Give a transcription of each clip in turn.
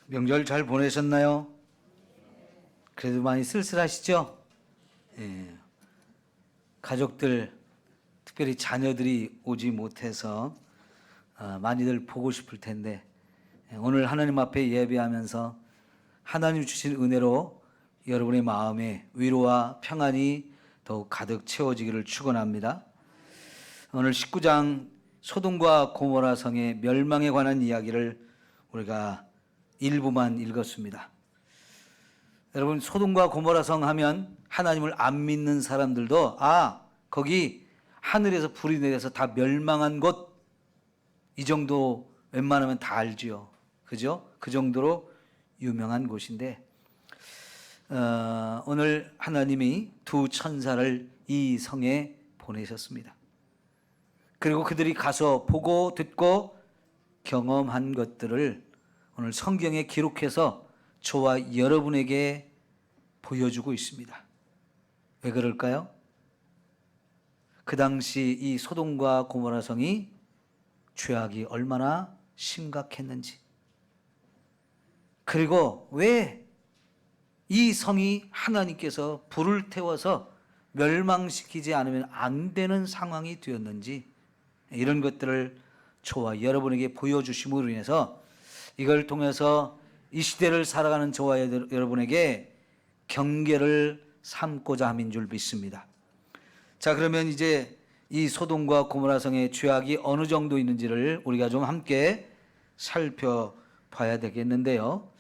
명절 잘 보내셨나요? 그래도 많이 쓸쓸하시죠? 예. 가족들, 특별히 자녀들이 오지 못해서 많이들 보고 싶을 텐데 오늘 하나님 앞에 예배하면서 하나님 주신 은혜로 여러분의 마음에 위로와 평안이 더욱 가득 채워지기를 축원합니다. 오늘 19장 소돔과 고모라 성의 멸망에 관한 이야기를 우리가 일부만 읽었습니다. 여러분, 소돔과 고모라 성 하면 하나님을 안 믿는 사람들도 거기 하늘에서 불이 내려서 다 멸망한 곳, 이 정도 웬만하면 다 알지요. 그죠? 그 정도로 유명한 곳인데 오늘 하나님이 두 천사를 이 성에 보내셨습니다. 그리고 그들이 가서 보고 듣고 경험한 것들을 오늘 성경에 기록해서 저와 여러분에게 보여주고 있습니다. 왜 그럴까요? 그 당시 이 소돔과 고모라 성이 죄악이 얼마나 심각했는지, 그리고 왜 이 성이 하나님께서 불을 태워서 멸망시키지 않으면 안 되는 상황이 되었는지, 이런 것들을 저와 여러분에게 보여주심으로 인해서 이걸 통해서 이 시대를 살아가는 저와 여러분에게 경계를 삼고자 함인 줄 믿습니다. 자, 그러면 이제 이 소돔과 고모라 성의 죄악이 어느 정도 있는지를 우리가 좀 함께 살펴봐야 되겠는데요.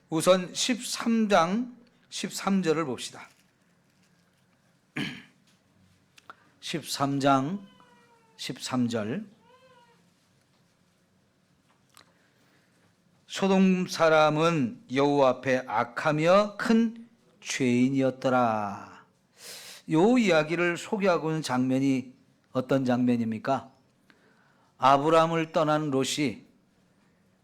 우선 13장 13절을 봅시다. 13장 13절. 소돔 사람은 여호와 앞에 악하며 큰 죄인이었더라. 이 이야기를 소개하고 있는 장면이 어떤 장면입니까? 아브라함을 떠난 롯이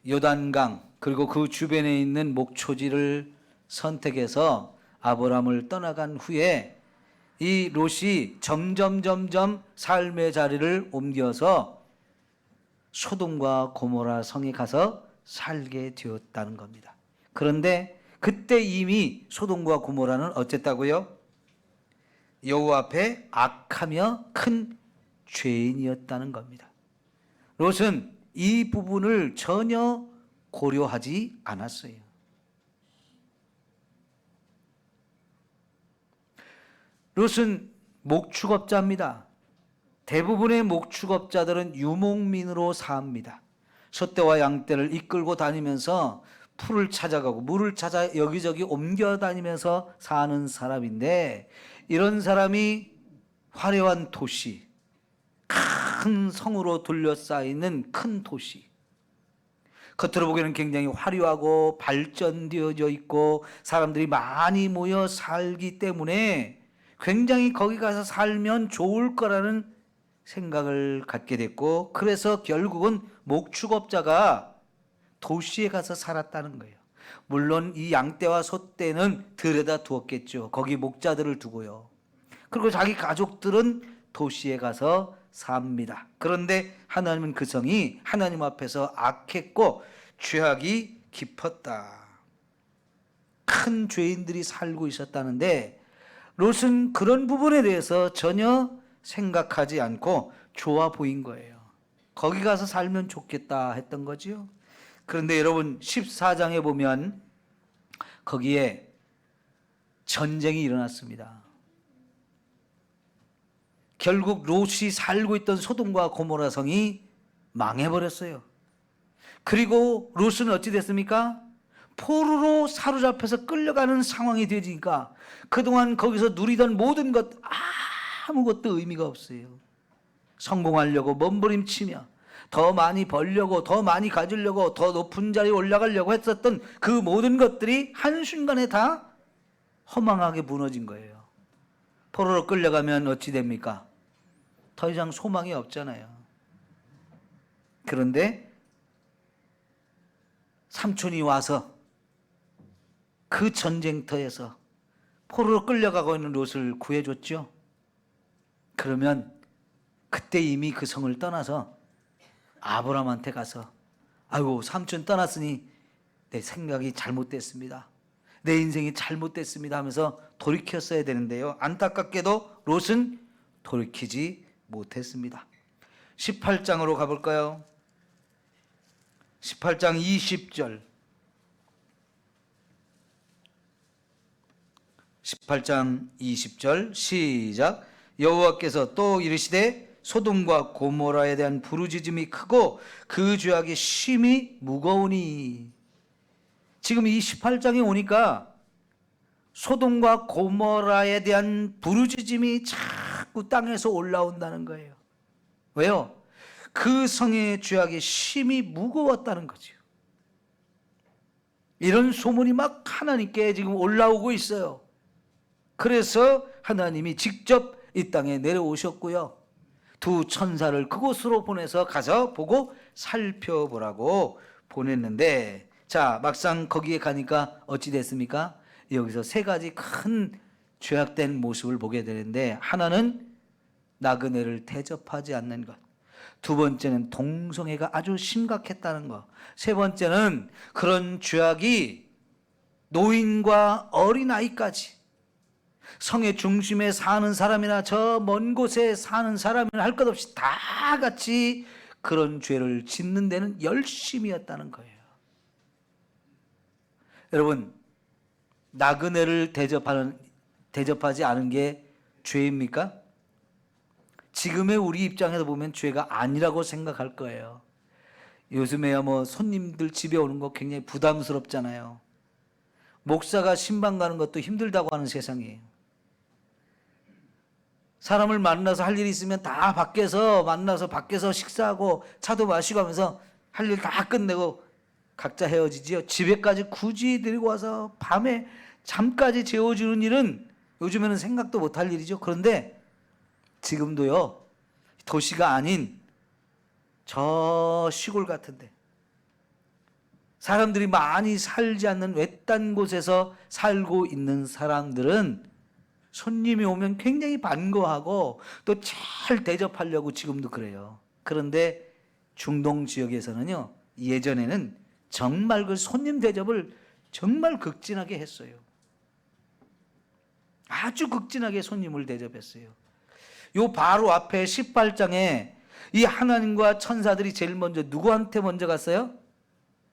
요단강 그리고 그 주변에 있는 목초지를 선택해서 아브라함을 떠나간 후에 이 롯이 점점 삶의 자리를 옮겨서 소돔과 고모라 성에 가서 살게 되었다는 겁니다. 그런데 그때 이미 소돔과 고모라는 어쨌다고요? 여호와 앞에 악하며 큰 죄인이었다는 겁니다. 롯은 이 부분을 전혀 고려하지 않았어요. 롯은 목축업자입니다. 대부분의 목축업자들은 유목민으로 삽니다. 소떼와 양떼를 이끌고 다니면서 풀을 찾아가고 물을 찾아 여기저기 옮겨 다니면서 사는 사람인데, 이런 사람이 화려한 도시, 큰 성으로 둘러싸이는 큰 도시, 겉으로 보기에는 굉장히 화려하고 발전되어져 있고 사람들이 많이 모여 살기 때문에 굉장히 거기 가서 살면 좋을 거라는 생각을 갖게 됐고, 그래서 결국은 목축업자가 도시에 가서 살았다는 거예요. 물론 이 양떼와 소떼는 들여다 두었겠죠. 거기 목자들을 두고요. 그리고 자기 가족들은 도시에 가서 삽니다. 그런데 하나님은 그 성이 하나님 앞에서 악했고 죄악이 깊었다. 큰 죄인들이 살고 있었다는데 롯은 그런 부분에 대해서 전혀 생각하지 않고 좋아 보인 거예요. 거기 가서 살면 좋겠다 했던 거지요. 그런데 여러분 14장에 보면 거기에 전쟁이 일어났습니다. 결국 롯이 살고 있던 소돔과 고모라 성이 망해버렸어요. 그리고 롯은 어찌 됐습니까? 포로로 사로잡혀서 끌려가는 상황이 되니까 그동안 거기서 누리던 모든 것 아무것도 의미가 없어요. 성공하려고 몸부림치며 더 많이 벌려고, 더 많이 가지려고, 더 높은 자리에 올라가려고 했었던 그 모든 것들이 한순간에 다 허망하게 무너진 거예요. 포로로 끌려가면 어찌 됩니까? 더 이상 소망이 없잖아요. 그런데 삼촌이 와서 그 전쟁터에서 포로로 끌려가고 있는 롯을 구해줬죠. 그러면 그때 이미 그 성을 떠나서 아브라함한테 가서 아이고 삼촌 떠났으니 내 생각이 잘못됐습니다. 내 인생이 잘못됐습니다 하면서 돌이켰어야 되는데요. 안타깝게도 롯은 돌이키지 못했습니다. 18장으로 가볼까요? 18장 20절. 18장 20절 시작. 여호와께서 또 이르시되 소돔과 고모라에 대한 부르짖음이 크고 그 죄악이 심히 무거우니. 지금 이 18장에 오니까 소돔과 고모라에 대한 부르짖음이 자꾸 땅에서 올라온다는 거예요. 왜요? 그 성의 죄악이 심히 무거웠다는 거죠. 이런 소문이 막 하나님께 지금 올라오고 있어요. 그래서 하나님이 직접 이 땅에 내려오셨고요. 두 천사를 그곳으로 보내서 가서 보고 살펴보라고 보냈는데, 자, 막상 거기에 가니까 어찌 됐습니까? 여기서 세 가지 큰 죄악된 모습을 보게 되는데, 하나는 나그네를 대접하지 않는 것, 두 번째는 동성애가 아주 심각했다는 것, 세 번째는 그런 죄악이 노인과 어린아이까지, 성의 중심에 사는 사람이나 저 먼 곳에 사는 사람이나 할 것 없이 다 같이 그런 죄를 짓는 데는 열심이었다는 거예요. 여러분, 나그네를 대접하지 않은 게 죄입니까? 지금의 우리 입장에서 보면 죄가 아니라고 생각할 거예요. 요즘에야 뭐 손님들 집에 오는 거 굉장히 부담스럽잖아요. 목사가 신방 가는 것도 힘들다고 하는 세상이에요. 사람을 만나서 할 일이 있으면 다 밖에서 만나서 밖에서 식사하고 차도 마시고 하면서 할 일 다 끝내고 각자 헤어지지요. 집에까지 굳이 데리고 와서 밤에 잠까지 재워주는 일은 요즘에는 생각도 못할 일이죠. 그런데 지금도요, 도시가 아닌 저 시골 같은데 사람들이 많이 살지 않는 외딴 곳에서 살고 있는 사람들은 손님이 오면 굉장히 반가워하고 또 잘 대접하려고 지금도 그래요. 그런데 중동 지역에서는요, 예전에는 정말 그 손님 대접을 정말 극진하게 했어요. 아주 극진하게 손님을 대접했어요. 요 바로 앞에 18장에 이 하나님과 천사들이 제일 먼저 누구한테 먼저 갔어요?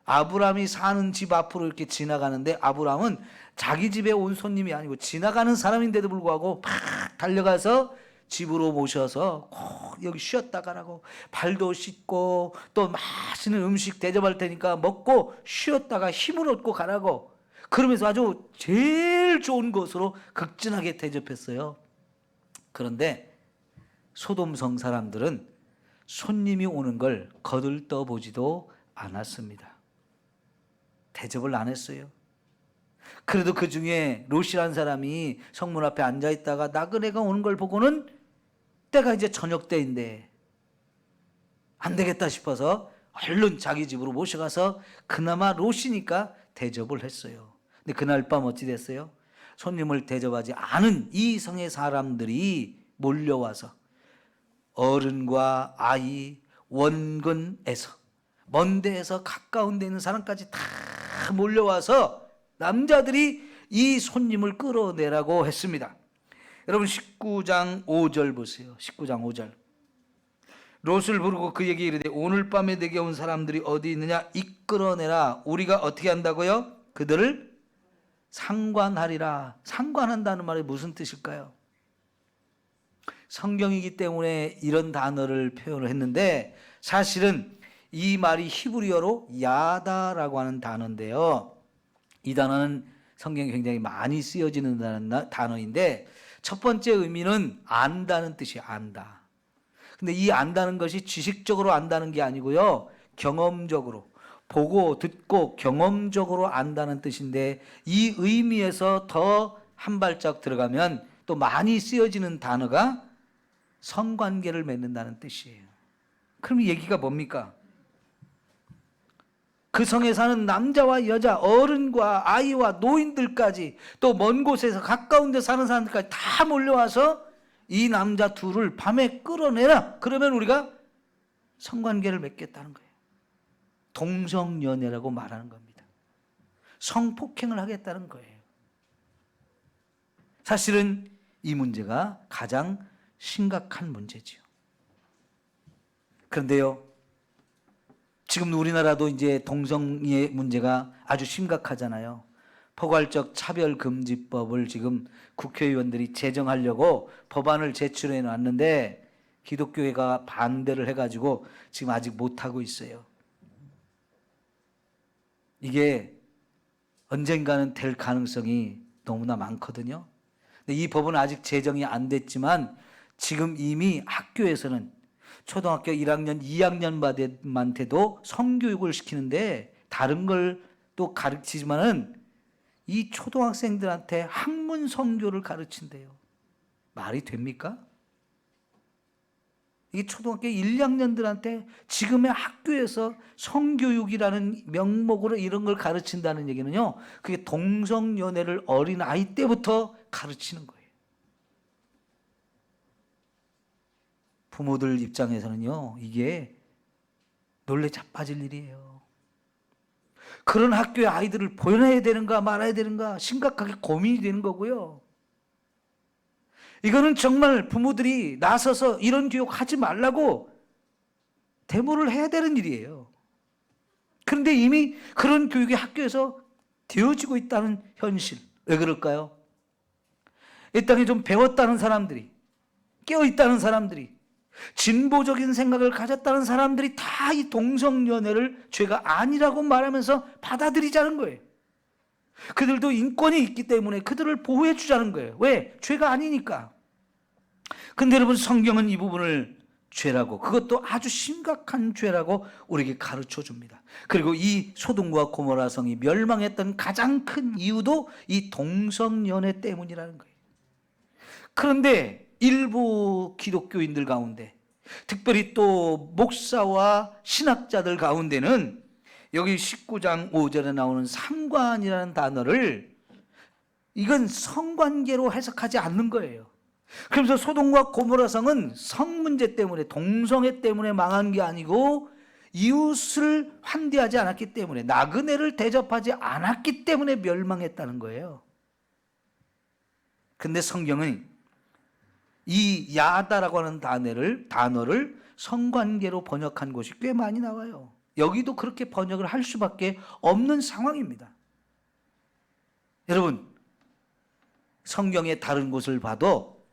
아브라함이 사는 집 앞으로 이렇게 지나가는데, 아브라함은 자기 집에 온 손님이 아니고 지나가는 사람인데도 불구하고 팍 달려가서 집으로 모셔서 꼭 여기 쉬었다 가라고, 발도 씻고 또 맛있는 음식 대접할 테니까 먹고 쉬었다가 힘을 얻고 가라고, 그러면서 아주 제일 좋은 것으로 극진하게 대접했어요. 그런데 소돔성 사람들은 손님이 오는 걸 거들떠보지도 않았습니다. 대접을 안 했어요. 그래도 그 중에 롯이라는 사람이 성문 앞에 앉아 있다가 나그네가 오는 걸 보고는 때가 이제 저녁 때인데 안 되겠다 싶어서 얼른 자기 집으로 모셔가서 그나마 롯이니까 대접을 했어요. 근데 그날 밤 어찌 됐어요? 손님을 대접하지 않은 이 성의 사람들이 몰려와서 어른과 아이, 원근에서 먼 데에서 가까운 데 있는 사람까지 다 몰려와서 남자들이 이 손님을 끌어내라고 했습니다. 여러분 19장 5절 보세요. 19장 5절. 롯을 부르고 그에게 이르되 오늘 밤에 내게 온 사람들이 어디 있느냐 이끌어내라. 우리가 어떻게 한다고요? 그들을 상관하리라. 상관한다는 말이 무슨 뜻일까요? 성경이기 때문에 이런 단어를 표현을 했는데, 사실은 이 말이 히브리어로 야다라고 하는 단어인데요. 이 단어는 성경에 굉장히 많이 쓰여지는 단어인데, 첫 번째 의미는 안다는 뜻이에요. 안다. 근데 이 안다는 것이 지식적으로 안다는 게 아니고요, 경험적으로 보고 듣고 경험적으로 안다는 뜻인데, 이 의미에서 더 한 발짝 들어가면 또 많이 쓰여지는 단어가 성관계를 맺는다는 뜻이에요. 그럼 이 얘기가 뭡니까? 그 성에 사는 남자와 여자, 어른과 아이와 노인들까지, 또 먼 곳에서 가까운 데 사는 사람들까지 다 몰려와서 이 남자 둘을 밤에 끌어내라. 그러면 우리가 성관계를 맺겠다는 거예요. 동성연애라고 말하는 겁니다. 성폭행을 하겠다는 거예요. 사실은 이 문제가 가장 심각한 문제지요. 그런데요, 지금 우리나라도 이제 동성애 문제가 아주 심각하잖아요. 포괄적 차별금지법을 지금 국회의원들이 제정하려고 법안을 제출해 놨는데 기독교회가 반대를 해가지고 지금 아직 못하고 있어요. 이게 언젠가는 될 가능성이 너무나 많거든요. 근데 이 법은 아직 제정이 안 됐지만 지금 이미 학교에서는 초등학교 1학년, 2학년만한테도 성교육을 시키는데 다른 걸 또 가르치지만은 이 초등학생들한테 학문 성교를 가르친대요. 말이 됩니까? 이게 초등학교 1, 2학년들한테 지금의 학교에서 성교육이라는 명목으로 이런 걸 가르친다는 얘기는요, 그게 동성연애를 어린 아이 때부터 가르치는 거예요. 부모들 입장에서는요, 이게 놀래 자빠질 일이에요. 그런 학교에 아이들을 보내야 되는가 말아야 되는가 심각하게 고민이 되는 거고요. 이거는 정말 부모들이 나서서 이런 교육 하지 말라고 데모를 해야 되는 일이에요. 그런데 이미 그런 교육이 학교에서 되어지고 있다는 현실. 왜 그럴까요? 이 땅에 좀 배웠다는 사람들이, 깨어있다는 사람들이, 진보적인 생각을 가졌다는 사람들이 다 이 동성연애를 죄가 아니라고 말하면서 받아들이자는 거예요. 그들도 인권이 있기 때문에 그들을 보호해 주자는 거예요. 왜? 죄가 아니니까. 근데 여러분, 성경은 이 부분을 죄라고, 그것도 아주 심각한 죄라고 우리에게 가르쳐 줍니다. 그리고 이 소돔과 고모라 성이 멸망했던 가장 큰 이유도 이 동성연애 때문이라는 거예요. 그런데 일부 기독교인들 가운데, 특별히 또 목사와 신학자들 가운데는 여기 19장 5절에 나오는 상관이라는 단어를 이건 성관계로 해석하지 않는 거예요. 그래서 소돔과 고모라 성은 성 문제 때문에, 동성애 때문에 망한 게 아니고 이웃을 환대하지 않았기 때문에, 나그네를 대접하지 않았기 때문에 멸망했다는 거예요. 근데 성경은 이 야다라고 하는 단어를 성관계로 번역한 곳이 꽤 많이 나와요. 여기도 그렇게 번역을 할 수밖에 없는 상황입니다. 여러분, 성경의 다른 곳을 봐도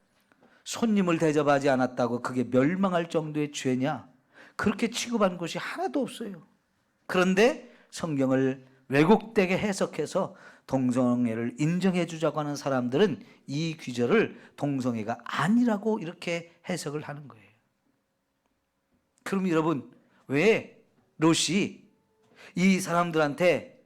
손님을 대접하지 않았다고 그게 멸망할 정도의 죄냐? 그렇게 취급한 곳이 하나도 없어요. 그런데 성경을 왜곡되게 해석해서 동성애를 인정해 주자고 하는 사람들은 이 귀절을 동성애가 아니라고 이렇게 해석을 하는 거예요. 그럼 여러분, 왜 롯이 이 사람들한테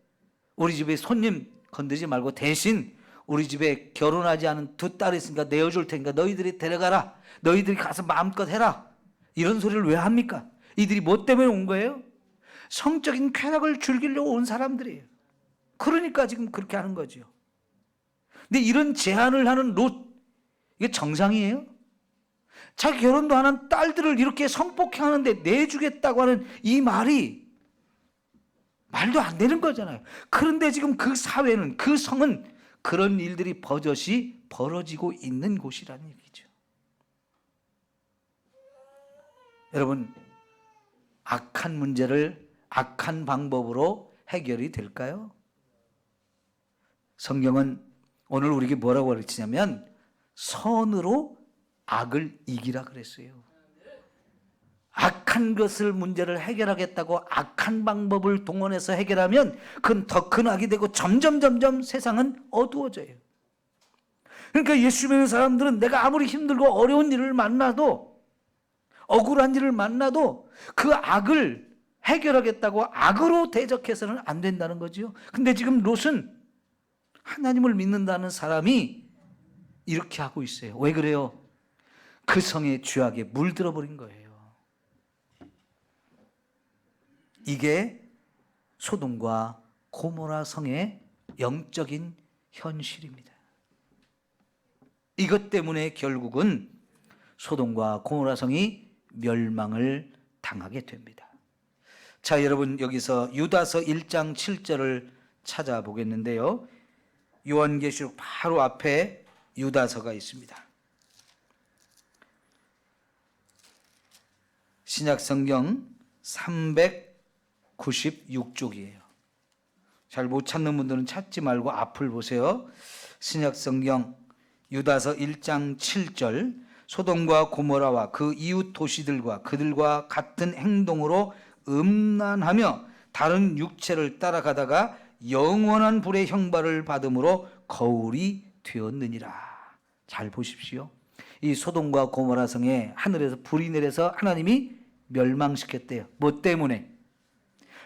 우리 집에 손님 건드리지 말고 대신 우리 집에 결혼하지 않은 두 딸이 있으니까 내어줄 테니까 너희들이 데려가라, 너희들이 가서 마음껏 해라, 이런 소리를 왜 합니까? 이들이 뭐 때문에 온 거예요? 성적인 쾌락을 즐기려고 온 사람들이에요. 그러니까 지금 그렇게 하는 거죠. 근데 이런 제안을 하는 롯, 이게 정상이에요? 자기 결혼도 안 한 딸들을 이렇게 성폭행하는데 내주겠다고 하는 이 말이 말도 안 되는 거잖아요. 그런데 지금 그 사회는, 그 성은 그런 일들이 버젓이 벌어지고 있는 곳이라는 얘기죠. 여러분, 악한 문제를 악한 방법으로 해결이 될까요? 성경은 오늘 우리에게 뭐라고 가르치냐면 선으로 악을 이기라 그랬어요. 악한 것을 문제를 해결하겠다고 악한 방법을 동원해서 해결하면 그건 더 큰 악이 되고 점점 세상은 어두워져요. 그러니까 예수 믿는 사람들은 내가 아무리 힘들고 어려운 일을 만나도, 억울한 일을 만나도 그 악을 해결하겠다고 악으로 대적해서는 안 된다는 거죠. 근데 지금 롯은 하나님을 믿는다는 사람이 이렇게 하고 있어요. 왜 그래요? 그 성의 죄악에 물들어 버린 거예요. 이게 소돔과 고모라 성의 영적인 현실입니다. 이것 때문에 결국은 소돔과 고모라 성이 멸망을 당하게 됩니다. 자, 여러분, 여기서 유다서 1장 7절을 찾아보겠는데요. 요한계시록 바로 앞에 유다서가 있습니다. 신약성경 396쪽이에요. 잘 못 찾는 분들은 찾지 말고 앞을 보세요. 신약성경 유다서 1장 7절, 소돔과 고모라와 그 이웃 도시들과 그들과 같은 행동으로 음란하며 다른 육체를 따라가다가 영원한 불의 형벌을 받음으로 거울이 되었느니라. 잘 보십시오. 이 소돔과 고모라 성에 하늘에서 불이 내려서 하나님이 멸망시켰대요. 뭐 때문에?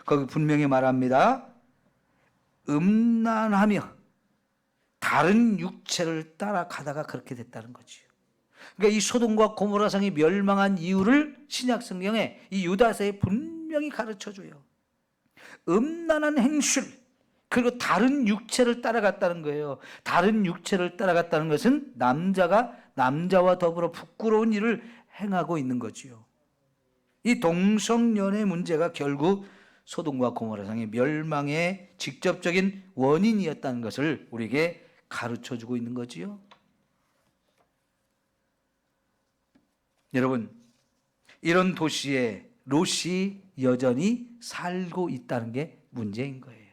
거기 분명히 말합니다. 음란하며 다른 육체를 따라가다가 그렇게 됐다는 거지요. 그러니까 이 소돔과 고모라 성이 멸망한 이유를 신약 성경에 이 유다서에 분명히 가르쳐줘요. 음란한 행실, 그리고 다른 육체를 따라갔다는 거예요. 다른 육체를 따라갔다는 것은 남자가 남자와 더불어 부끄러운 일을 행하고 있는 거지요. 이 동성연애 문제가 결국 소돔과 고모라 성의 멸망의 직접적인 원인이었다는 것을 우리에게 가르쳐주고 있는 거지요. 여러분, 이런 도시에 롯이 여전히 살고 있다는 게 문제인 거예요.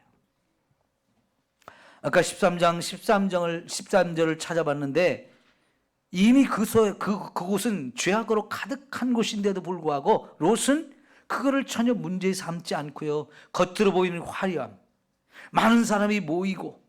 아까 13절을 찾아봤는데 이미 그곳은 죄악으로 가득한 곳인데도 불구하고 롯은 그거를 전혀 문제 삼지 않고요. 겉으로 보이는 화려함, 많은 사람이 모이고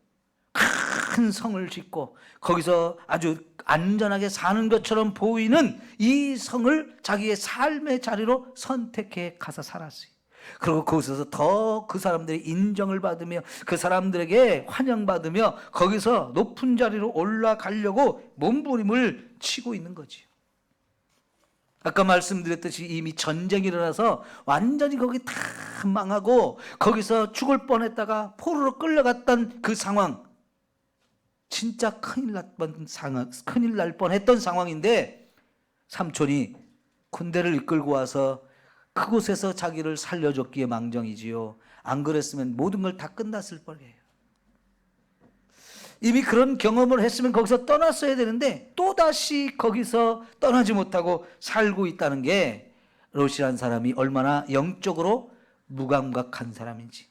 큰 성을 짓고 거기서 아주 안전하게 사는 것처럼 보이는 이 성을 자기의 삶의 자리로 선택해 가서 살았어요. 그리고 거기서 더 그 사람들의 인정을 받으며 그 사람들에게 환영받으며 거기서 높은 자리로 올라가려고 몸부림을 치고 있는 거지요. 아까 말씀드렸듯이 이미 전쟁이 일어나서 완전히 거기 다 망하고 거기서 죽을 뻔했다가 포로로 끌려갔던 그 상황, 진짜 큰일 날 뻔했던 상황인데 삼촌이 군대를 이끌고 와서 그곳에서 자기를 살려줬기에 망정이지요. 안 그랬으면 모든 걸 다 끝났을 뻔해요. 이미 그런 경험을 했으면 거기서 떠났어야 되는데 또다시 거기서 떠나지 못하고 살고 있다는 게 롯이라는 사람이 얼마나 영적으로 무감각한 사람인지,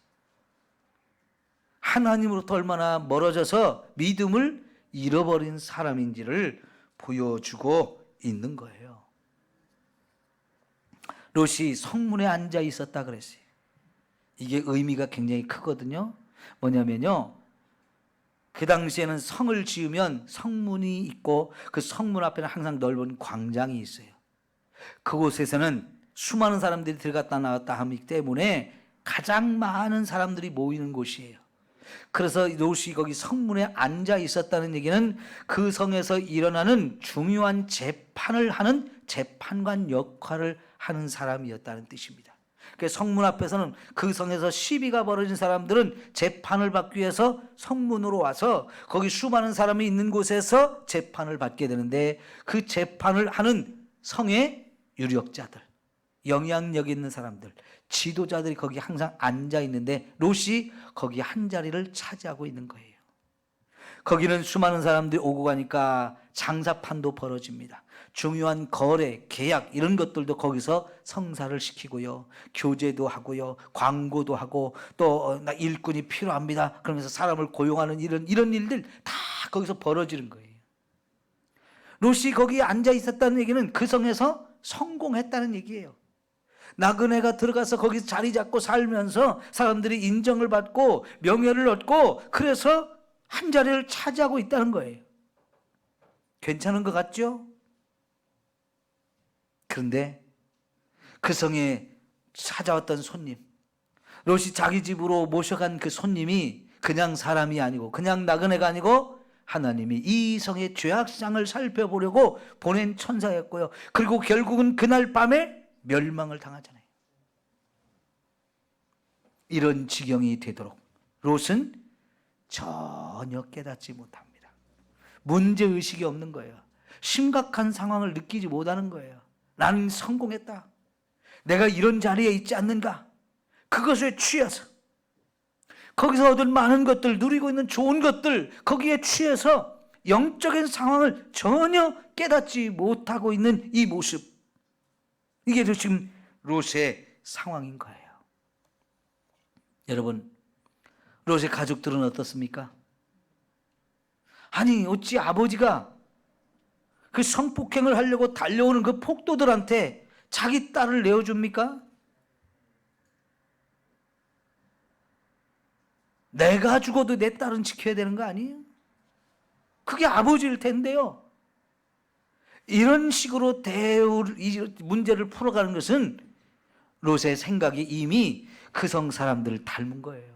하나님으로부터 얼마나 멀어져서 믿음을 잃어버린 사람인지를 보여주고 있는 거예요. 롯이 성문에 앉아 있었다 그랬어요. 이게 의미가 굉장히 크거든요. 뭐냐면요, 그 당시에는 성을 지으면 성문이 있고 그 성문 앞에는 항상 넓은 광장이 있어요. 그곳에서는 수많은 사람들이 들어갔다 나왔다 하기 때문에 가장 많은 사람들이 모이는 곳이에요. 그래서 롯이 거기 성문에 앉아 있었다는 얘기는 그 성에서 일어나는 중요한 재판을 하는 재판관 역할을 하는 사람이었다는 뜻입니다. 그래서 성문 앞에서는 그 성에서 시비가 벌어진 사람들은 재판을 받기 위해서 성문으로 와서 거기 수많은 사람이 있는 곳에서 재판을 받게 되는데 그 재판을 하는 성의 유력자들, 영향력 있는 사람들, 지도자들이 거기 항상 앉아 있는데 롯이 거기 한 자리를 차지하고 있는 거예요. 거기는 수많은 사람들이 오고 가니까 장사판도 벌어집니다. 중요한 거래, 계약 이런 것들도 거기서 성사를 시키고요. 교제도 하고요. 광고도 하고 또 나 일꾼이 필요합니다. 그러면서 사람을 고용하는 이런 일들 다 거기서 벌어지는 거예요. 롯이 거기에 앉아 있었다는 얘기는 그 성에서 성공했다는 얘기예요. 나그네가 들어가서 거기서 자리 잡고 살면서 사람들이 인정을 받고 명예를 얻고 그래서 한 자리를 차지하고 있다는 거예요. 괜찮은 것 같죠? 그런데 그 성에 찾아왔던 손님, 롯이 자기 집으로 모셔간 그 손님이 그냥 사람이 아니고 그냥 나그네가 아니고 하나님이 이 성의 죄악상을 살펴보려고 보낸 천사였고요. 그리고 결국은 그날 밤에 멸망을 당하잖아요. 이런 지경이 되도록 롯은 전혀 깨닫지 못합니다. 문제의식이 없는 거예요. 심각한 상황을 느끼지 못하는 거예요. 나는 성공했다. 내가 이런 자리에 있지 않는가? 그것에 취해서 거기서 얻은 많은 것들, 누리고 있는 좋은 것들, 거기에 취해서 영적인 상황을 전혀 깨닫지 못하고 있는 이 모습, 이게 지금 롯의 상황인 거예요. 여러분, 롯의 가족들은 어떻습니까? 아니, 어찌 아버지가 그 성폭행을 하려고 달려오는 그 폭도들한테 자기 딸을 내어줍니까? 내가 죽어도 내 딸은 지켜야 되는 거 아니에요? 그게 아버지일 텐데요. 이런 식으로 이 문제를 풀어가는 것은 롯의 생각이 이미 그 성 사람들을 닮은 거예요.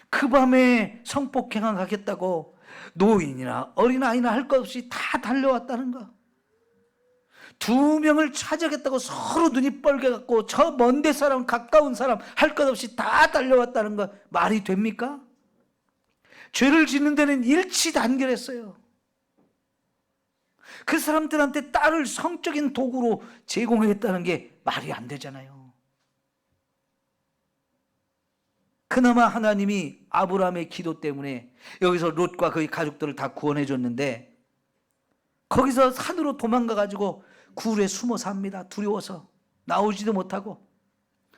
그 밤에 성폭행을 하겠다고 노인이나 어린아이나 할 것 없이 다 달려왔다는 거. 2명을 찾아겠다고 서로 눈이 뻘개갖고 저 먼데 사람 가까운 사람 할 것 없이 다 달려왔다는 거 말이 됩니까? 죄를 짓는 데는 일치단결했어요. 그 사람들한테 딸을 성적인 도구로 제공했다는 게 말이 안 되잖아요. 그나마 하나님이 아브라함의 기도 때문에 여기서 롯과 그의 가족들을 다 구원해 줬는데, 거기서 산으로 도망가가지고 굴에 숨어 삽니다. 두려워서 나오지도 못하고.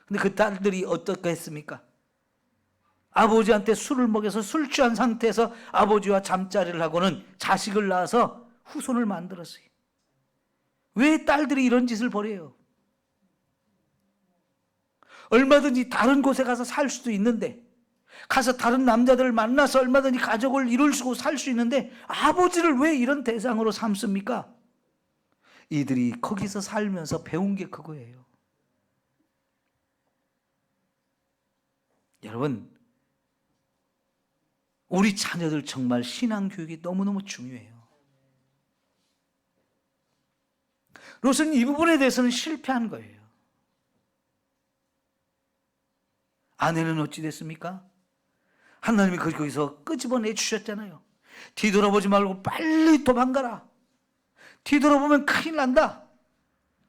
근데 그 딸들이 어떻게 했습니까? 아버지한테 술을 먹여서 술 취한 상태에서 아버지와 잠자리를 하고는 자식을 낳아서 후손을 만들었어요. 왜 딸들이 이런 짓을 벌여요? 얼마든지 다른 곳에 가서 살 수도 있는데, 가서 다른 남자들을 만나서 얼마든지 가족을 이룰 수 살 수 있는데 아버지를 왜 이런 대상으로 삼습니까? 이들이 거기서 살면서 배운 게 그거예요. 여러분, 우리 자녀들 정말 신앙교육이 너무너무 중요해요. 롯은 이 부분에 대해서는 실패한 거예요. 아내는 어찌 됐습니까? 하나님이 거기서 끄집어내 주셨잖아요. 뒤돌아보지 말고 빨리 도망가라. 뒤돌아보면 큰일 난다.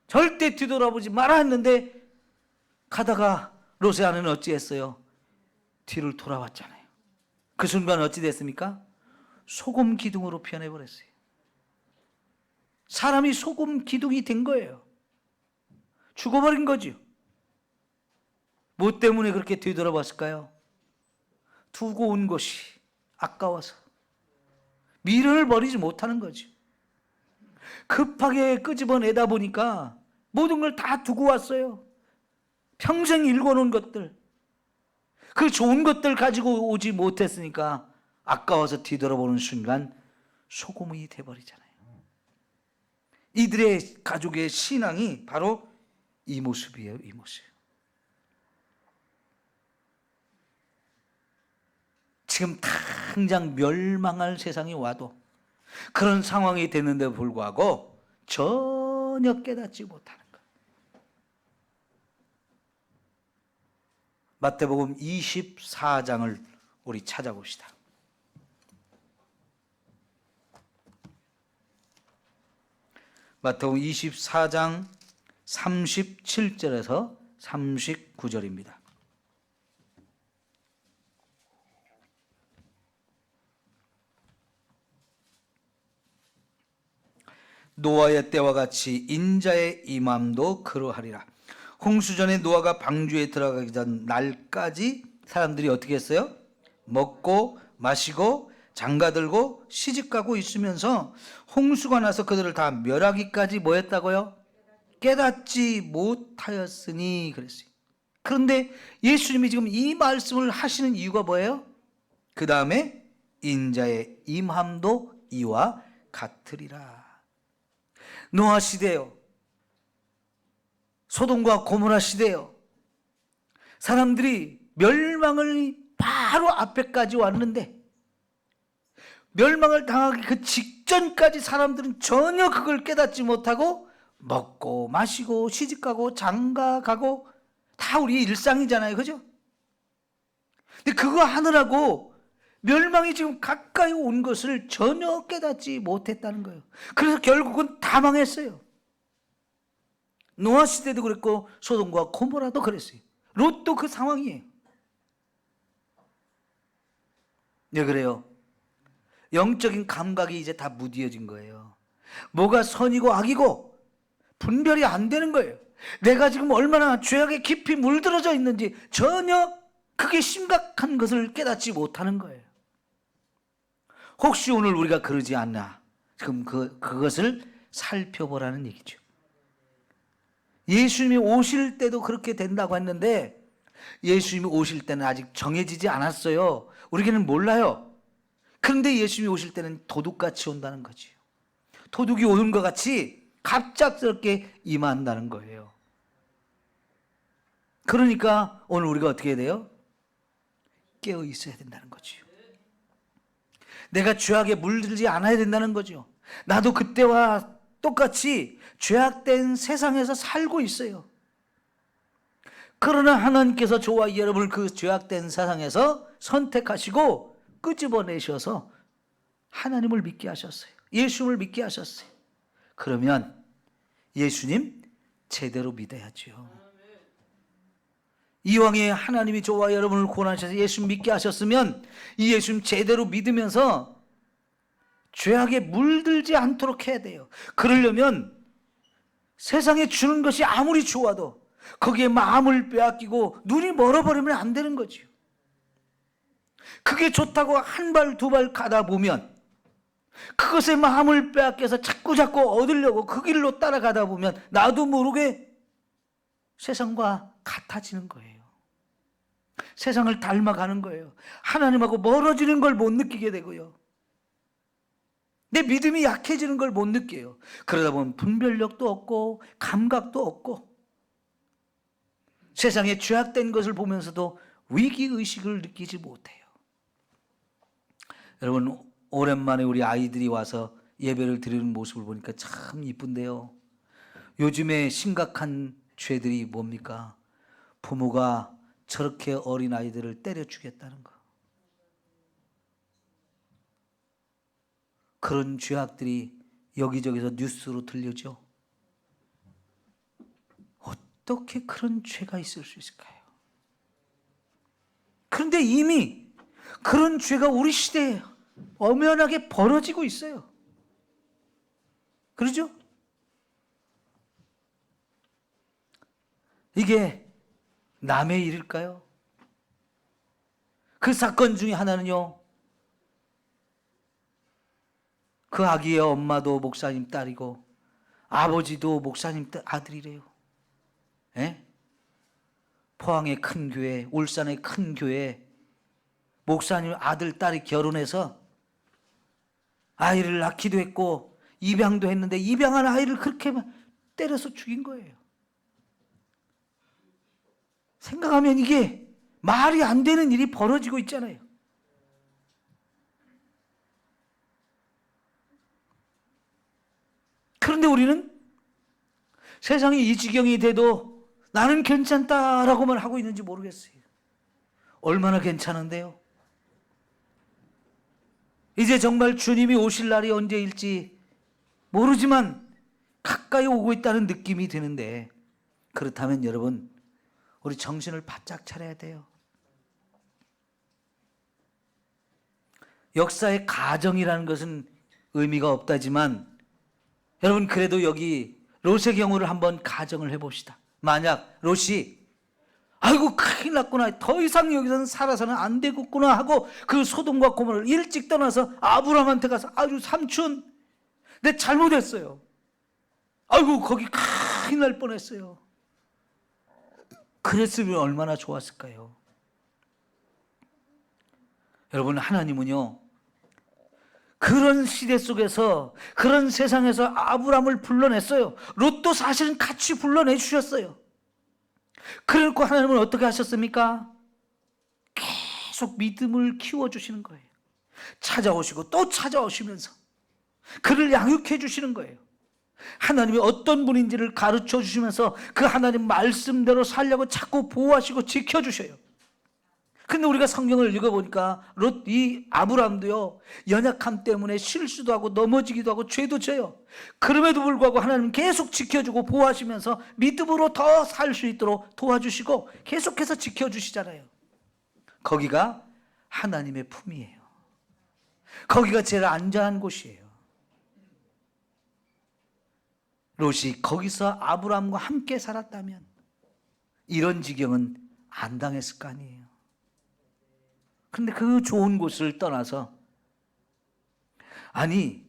절대 뒤돌아보지 마라 했는데, 가다가 롯의 아내는 어찌했어요? 뒤를 돌아왔잖아요. 그 순간 어찌 됐습니까? 소금 기둥으로 변해버렸어요. 사람이 소금 기둥이 된 거예요. 죽어버린 거죠. 뭐 때문에 그렇게 뒤돌아봤을까요? 두고 온 것이 아까워서 미련을 버리지 못하는 거죠. 급하게 끄집어내다 보니까 모든 걸 다 두고 왔어요. 평생 일궈놓은 것들, 그 좋은 것들 가지고 오지 못했으니까 아까워서 뒤돌아보는 순간 소금이 돼버리잖아요. 이들의 가족의 신앙이 바로 이 모습이에요. 이 모습. 지금 당장 멸망할 세상이 와도, 그런 상황이 됐는데 불구하고 전혀 깨닫지 못하는 것. 마태복음 24장을 우리 찾아봅시다. 마태복음 24장 37절에서 39절입니다. 노아의 때와 같이 인자의 임함도 그러하리라. 홍수전에 노아가 방주에 들어가기 전 날까지 사람들이 어떻게 했어요? 먹고 마시고 장가들고 시집가고 있으면서 홍수가 나서 그들을 다 멸하기까지 뭐 했다고요? 깨닫지 못하였으니 그랬어요. 그런데 예수님이 지금 이 말씀을 하시는 이유가 뭐예요? 그 다음에 인자의 임함도 이와 같으리라. 노아 시대요, 소돔과 고모라 시대요, 사람들이 멸망을 바로 앞에까지 왔는데, 멸망을 당하기 그 직전까지 사람들은 전혀 그걸 깨닫지 못하고 먹고 마시고 시집가고 장가가고 다 우리 일상이잖아요. 그죠? 근데 그거 하느라고 멸망이 지금 가까이 온 것을 전혀 깨닫지 못했다는 거예요. 그래서 결국은 다 망했어요. 노아 시대도 그랬고 소돔과 고모라도 그랬어요. 롯도 그 상황이에요. 네, 그래요. 영적인 감각이 이제 다 무뎌진 거예요. 뭐가 선이고 악이고 분별이 안 되는 거예요. 내가 지금 얼마나 죄악에 깊이 물들어져 있는지 전혀 그게 심각한 것을 깨닫지 못하는 거예요. 혹시 오늘 우리가 그러지 않나? 지금 그것을 살펴보라는 얘기죠. 예수님이 오실 때도 그렇게 된다고 했는데 예수님이 오실 때는 아직 정해지지 않았어요. 우리에게는 몰라요. 그런데 예수님이 오실 때는 도둑같이 온다는 거죠. 도둑이 오는 것 같이 갑작스럽게 임한다는 거예요. 그러니까 오늘 우리가 어떻게 해야 돼요? 깨어 있어야 된다는 거죠. 내가 죄악에 물들지 않아야 된다는 거죠. 나도 그때와 똑같이 죄악된 세상에서 살고 있어요. 그러나 하나님께서 저와 여러분을 그 죄악된 세상에서 선택하시고 끄집어내셔서 하나님을 믿게 하셨어요. 예수님을 믿게 하셨어요. 그러면 예수님 제대로 믿어야죠. 이왕에 하나님이 저와 여러분을 구원하셔서 예수님 믿게 하셨으면 이 예수님 제대로 믿으면서 죄악에 물들지 않도록 해야 돼요. 그러려면 세상에 주는 것이 아무리 좋아도 거기에 마음을 빼앗기고 눈이 멀어버리면 안 되는 거죠. 그게 좋다고 한 발 두 발 가다 보면 그것에 마음을 빼앗겨서 자꾸 얻으려고 그 길로 따라가다 보면 나도 모르게 세상과 같아지는 거예요. 세상을 닮아가는 거예요. 하나님하고 멀어지는 걸 못 느끼게 되고요. 내 믿음이 약해지는 걸 못 느껴요. 그러다 보면 분별력도 없고 감각도 없고 세상에 죄악된 것을 보면서도 위기의식을 느끼지 못해요. 여러분, 오랜만에 우리 아이들이 와서 예배를 드리는 모습을 보니까 참 이쁜데요. 요즘에 심각한 죄들이 뭡니까? 부모가 저렇게 어린 아이들을 때려 죽였다는 거. 그런 죄악들이 여기저기서 뉴스로 들려죠. 어떻게 그런 죄가 있을 수 있을까요? 그런데 이미 그런 죄가 우리 시대에 엄연하게 벌어지고 있어요. 그러죠? 이게 남의 일일까요? 그 사건 중에 하나는요, 그 아기의 엄마도 목사님 딸이고 아버지도 목사님 아들이래요. 예? 포항의 큰 교회, 울산의 큰 교회 목사님 아들 딸이 결혼해서 아이를 낳기도 했고 입양도 했는데 입양한 아이를 그렇게 때려서 죽인 거예요. 생각하면 이게 말이 안 되는 일이 벌어지고 있잖아요. 그런데 우리는 세상이 이 지경이 돼도 나는 괜찮다라고만 하고 있는지 모르겠어요. 얼마나 괜찮은데요? 이제 정말 주님이 오실 날이 언제일지 모르지만 가까이 오고 있다는 느낌이 드는데, 그렇다면 여러분, 우리 정신을 바짝 차려야 돼요. 역사의 가정이라는 것은 의미가 없다지만 여러분, 그래도 여기 롯의 경우를 한번 가정을 해봅시다. 만약 롯이 아이고 큰일 났구나, 더 이상 여기서는 살아서는 안 되겠구나 하고 그 소돔과 고모를 일찍 떠나서 아브라함한테 가서 아주 삼촌 내 잘못했어요, 아이고 거기 큰일 날 뻔했어요. 그랬으면 얼마나 좋았을까요? 여러분, 하나님은요 그런 시대 속에서 그런 세상에서 아브라함을 불러냈어요. 롯도 사실은 같이 불러내 주셨어요. 그러니까 하나님은 어떻게 하셨습니까? 계속 믿음을 키워주시는 거예요. 찾아오시고 또 찾아오시면서 그를 양육해 주시는 거예요. 하나님이 어떤 분인지를 가르쳐 주시면서 그 하나님 말씀대로 살려고 자꾸 보호하시고 지켜주셔요. 근데 우리가 성경을 읽어보니까 이 아브라함도요 연약함 때문에 실수도 하고 넘어지기도 하고 죄도 져요. 그럼에도 불구하고 하나님은 계속 지켜주고 보호하시면서 믿음으로 더 살 수 있도록 도와주시고 계속해서 지켜주시잖아요. 거기가 하나님의 품이에요. 거기가 제일 안전한 곳이에요. 롯이 거기서 아브라함과 함께 살았다면 이런 지경은 안 당했을 거 아니에요. 그런데 그 좋은 곳을 떠나서 아니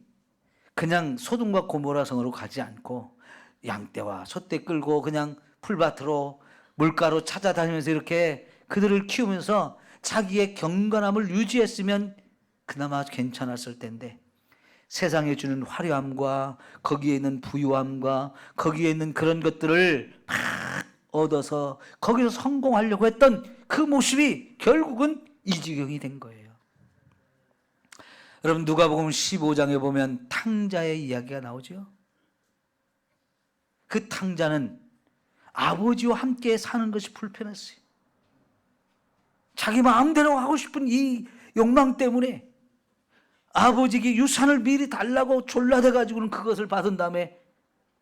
그냥 소돔과 고모라 성으로 가지 않고 양떼와 소떼 끌고 그냥 풀밭으로 물가로 찾아다니면서 이렇게 그들을 키우면서 자기의 경건함을 유지했으면 그나마 괜찮았을 텐데 세상에 주는 화려함과 거기에 있는 부유함과 거기에 있는 그런 것들을 막 얻어서 거기서 성공하려고 했던 그 모습이 결국은 이 지경이 된 거예요. 여러분 누가복음 15장에 보면 탕자의 이야기가 나오죠. 그 탕자는 아버지와 함께 사는 것이 불편했어요. 자기 마음대로 하고 싶은 이 욕망 때문에 아버지에게 유산을 미리 달라고 졸라대가지고는 그것을 받은 다음에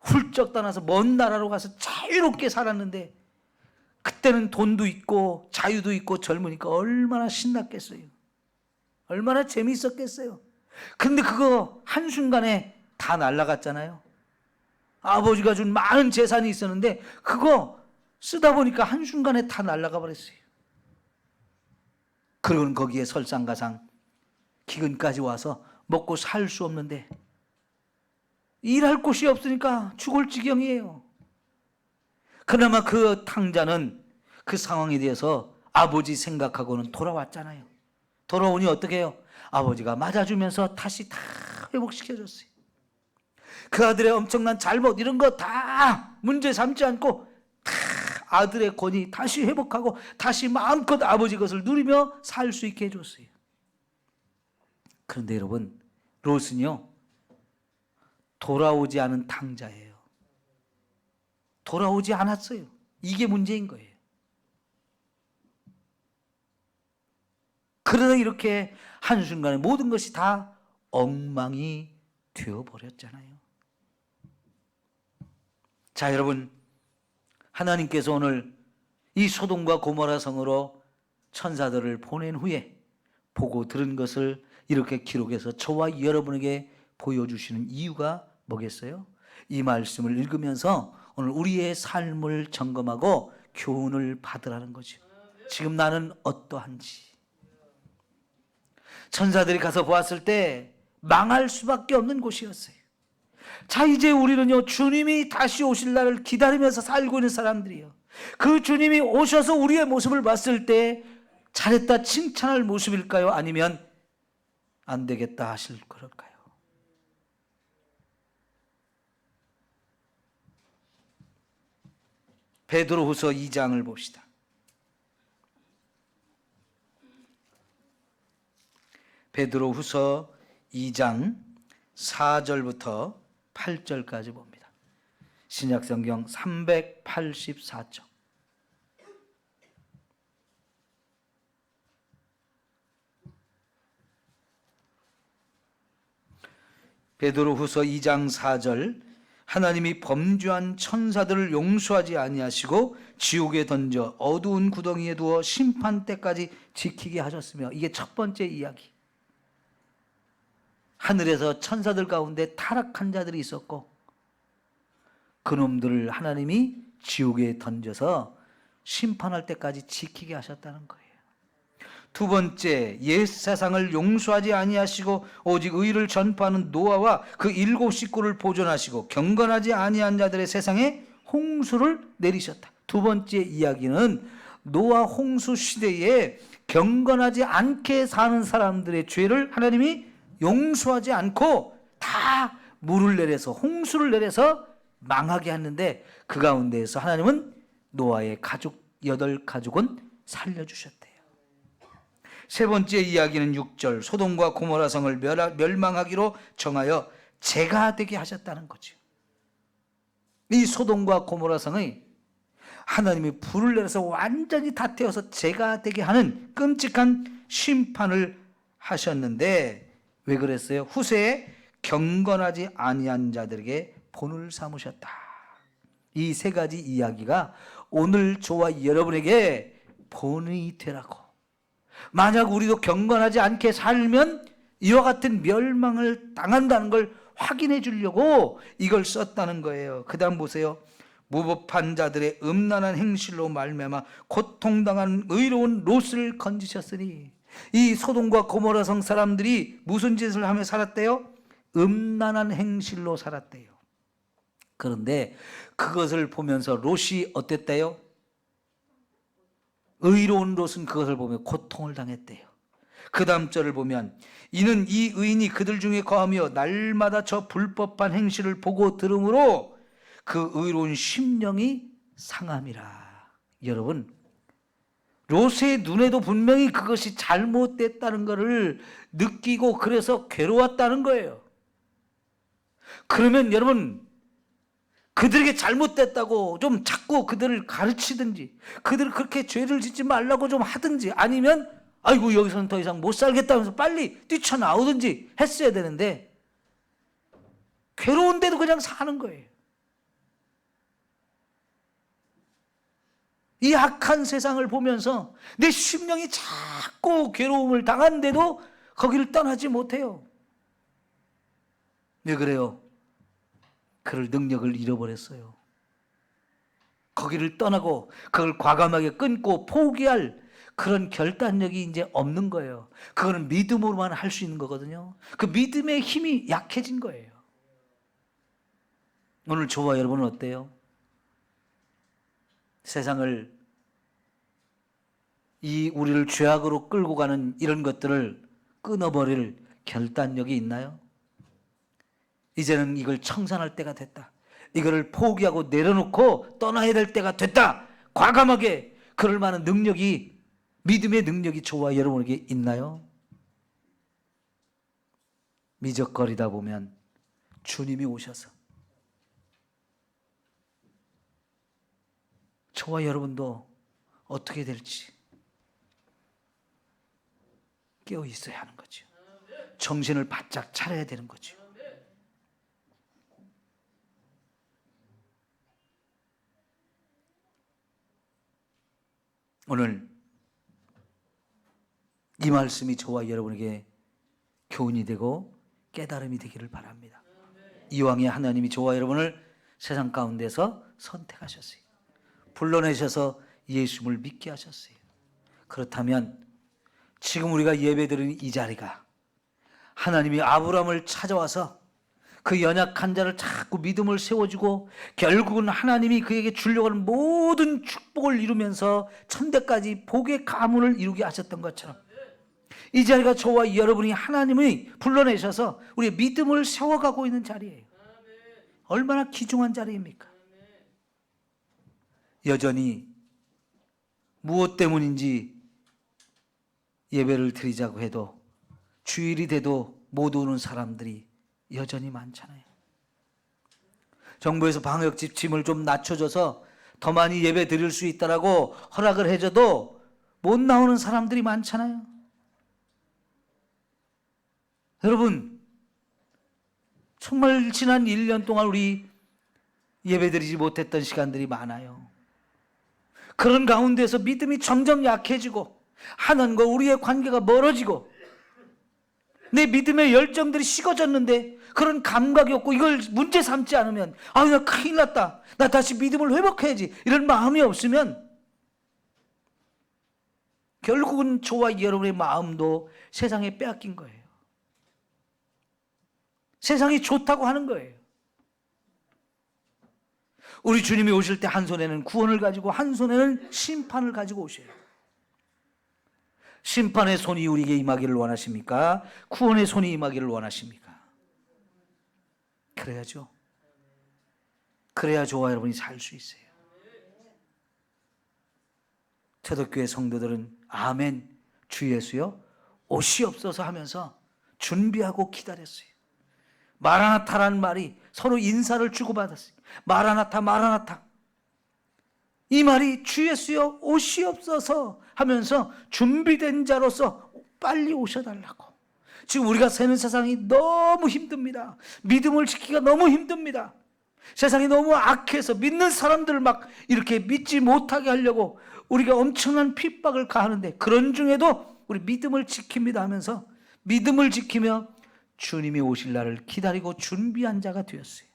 훌쩍 떠나서 먼 나라로 가서 자유롭게 살았는데 그때는 돈도 있고 자유도 있고 젊으니까 얼마나 신났겠어요. 얼마나 재미있었겠어요. 근데 그거 한순간에 다 날아갔잖아요. 아버지가 준 많은 재산이 있었는데 그거 쓰다 보니까 한순간에 다 날아가 버렸어요. 그러고는 거기에 설상가상 기근까지 와서 먹고 살 수 없는데 일할 곳이 없으니까 죽을 지경이에요. 그나마 그 탕자는 그 상황에 대해서 아버지 생각하고는 돌아왔잖아요. 돌아오니 어떻게 해요? 아버지가 맞아주면서 다시 다 회복시켜줬어요. 그 아들의 엄청난 잘못 이런 거 다 문제 삼지 않고 다 아들의 권위 다시 회복하고 다시 마음껏 아버지 것을 누리며 살 수 있게 해줬어요. 그런데 여러분 롯은요 돌아오지 않은 탕자예요. 돌아오지 않았어요. 이게 문제인 거예요. 그러다 이렇게 한순간에 모든 것이 다 엉망이 되어버렸잖아요. 자 여러분 하나님께서 오늘 이 소돔과 고모라 성으로 천사들을 보낸 후에 보고 들은 것을 이렇게 기록해서 저와 여러분에게 보여주시는 이유가 뭐겠어요? 이 말씀을 읽으면서 오늘 우리의 삶을 점검하고 교훈을 받으라는 거죠. 지금 나는 어떠한지. 천사들이 가서 보았을 때 망할 수밖에 없는 곳이었어요. 자 이제 우리는요 주님이 다시 오실 날을 기다리면서 살고 있는 사람들이에요. 그 주님이 오셔서 우리의 모습을 봤을 때 잘했다 칭찬할 모습일까요? 아니면 안 되겠다 하실 걸까요? 베드로후서 2장을 봅시다. 베드로후서 2장 4절부터 8절까지 봅니다. 신약성경 384쪽. 베드로후서 2장 4절 하나님이 범죄한 천사들을 용서하지 아니하시고 지옥에 던져 어두운 구덩이에 두어 심판 때까지 지키게 하셨으며 이게 첫 번째 이야기. 하늘에서 천사들 가운데 타락한 자들이 있었고 그놈들을 하나님이 지옥에 던져서 심판할 때까지 지키게 하셨다는 거예요. 두 번째, 옛 세상을 용서하지 아니하시고 오직 의를 전파하는 노아와 그 7 식구를 보존하시고 경건하지 아니한 자들의 세상에 홍수를 내리셨다. 두 번째 이야기는 노아 홍수 시대에 경건하지 않게 사는 사람들의 죄를 하나님이 용서하지 않고 다 물을 내려서 홍수를 내려서 망하게 했는데 그 가운데에서 하나님은 노아의 가족 8가족은 살려주셨대요. 세 번째 이야기는 6절 소돔과 고모라 성을 멸망하기로 정하여 재가 되게 하셨다는 거죠. 이 소돔과 고모라 성의 하나님이 불을 내려서 완전히 다 태워서 재가 되게 하는 끔찍한 심판을 하셨는데 왜 그랬어요? 후세에 경건하지 아니한 자들에게 본을 삼으셨다. 이 세 가지 이야기가 오늘 저와 여러분에게 본이 되라고. 만약 우리도 경건하지 않게 살면 이와 같은 멸망을 당한다는 걸 확인해 주려고 이걸 썼다는 거예요. 그 다음 보세요. 무법한 자들의 음란한 행실로 말미암아 고통당한 의로운 롯을 건지셨으니, 이 소돔과 고모라 성 사람들이 무슨 짓을 하며 살았대요? 음란한 행실로 살았대요. 그런데 그것을 보면서 롯이 어땠대요? 의로운 롯은 그것을 보며 고통을 당했대요. 그 다음 절을 보면, 이는 이 의인이 그들 중에 거하며 날마다 저 불법한 행실을 보고 들으므로 그 의로운 심령이 상함이라. 여러분, 롯의 눈에도 분명히 그것이 잘못됐다는 것을 느끼고 그래서 괴로웠다는 거예요. 그러면 여러분, 그들에게 잘못됐다고 좀 자꾸 그들을 가르치든지, 그들을 그렇게 죄를 짓지 말라고 좀 하든지, 아니면 아이고 여기서는 더 이상 못 살겠다면서 빨리 뛰쳐나오든지 했어야 되는데, 괴로운데도 그냥 사는 거예요. 이 악한 세상을 보면서 내 심령이 자꾸 괴로움을 당하는데도 거기를 떠나지 못해요. 왜 그래요? 그럴 능력을 잃어버렸어요. 거기를 떠나고 그걸 과감하게 끊고 포기할 그런 결단력이 이제 없는 거예요. 그거는 믿음으로만 할 수 있는 거거든요. 그 믿음의 힘이 약해진 거예요. 오늘 저와 여러분은 어때요? 세상을, 이 우리를 죄악으로 끌고 가는 이런 것들을 끊어버릴 결단력이 있나요? 이제는 이걸 청산할 때가 됐다. 이거를 포기하고 내려놓고 떠나야 될 때가 됐다. 과감하게 그럴 만한 능력이, 믿음의 능력이 저와 여러분에게 있나요? 미적거리다 보면 주님이 오셔서 저와 여러분도 어떻게 될지 깨어 있어야 하는 거죠. 정신을 바짝 차려야 되는 거죠. 오늘 이 말씀이 저와 여러분에게 교훈이 되고 깨달음이 되기를 바랍니다. 이왕에 하나님이 저와 여러분을 세상 가운데서 선택하셨어요. 불러내셔서 예수를 믿게 하셨어요. 그렇다면 지금 우리가 예배드리는 이 자리가 하나님이 아브라함을 찾아와서 그 연약한 자를 자꾸 믿음을 세워주고 결국은 하나님이 그에게 주려고 하는 모든 축복을 이루면서 천대까지 복의 가문을 이루게 하셨던 것처럼, 이 자리가 저와 여러분이 하나님이 불러내셔서 우리의 믿음을 세워가고 있는 자리예요. 얼마나 귀중한 자리입니까? 여전히 무엇 때문인지 예배를 드리자고 해도 주일이 돼도 못 오는 사람들이 여전히 많잖아요. 정부에서 방역 지침을 좀 낮춰줘서 더 많이 예배 드릴 수 있다라고 허락을 해줘도 못 나오는 사람들이 많잖아요. 여러분, 정말 지난 1년 동안 우리 예배 드리지 못했던 시간들이 많아요. 그런 가운데서 믿음이 점점 약해지고 하나님과 우리의 관계가 멀어지고 내 믿음의 열정들이 식어졌는데 그런 감각이 없고 이걸 문제 삼지 않으면 나 큰일 났다, 나 다시 믿음을 회복해야지, 이런 마음이 없으면 결국은 저와 여러분의 마음도 세상에 빼앗긴 거예요. 세상이 좋다고 하는 거예요. 우리 주님이 오실 때 한 손에는 구원을 가지고 한 손에는 심판을 가지고 오셔요. 심판의 손이 우리에게 임하기를 원하십니까? 구원의 손이 임하기를 원하십니까? 그래야죠. 그래야 저와 여러분이 살 수 있어요. 초대교회 성도들은 아멘, 주 예수여 오시옵소서 하면서 준비하고 기다렸어요. 마라나타라는 말이 서로 인사를 주고받았어요. 마라나타, 마라나타. 이 말이 주 예수여 오시옵소서 하면서 준비된 자로서 빨리 오셔달라고. 지금 우리가 사는 세상이 너무 힘듭니다. 믿음을 지키기가 너무 힘듭니다. 세상이 너무 악해서 믿는 사람들을 막 이렇게 믿지 못하게 하려고 우리가 엄청난 핍박을 가하는데, 그런 중에도 우리 믿음을 지킵니다 하면서 믿음을 지키며 주님이 오실 날을 기다리고 준비한 자가 되었어요.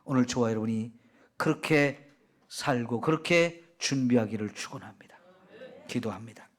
오늘 저와 여러분이 그렇게 살고 그렇게 준비하기를 축원합니다. 기도합니다.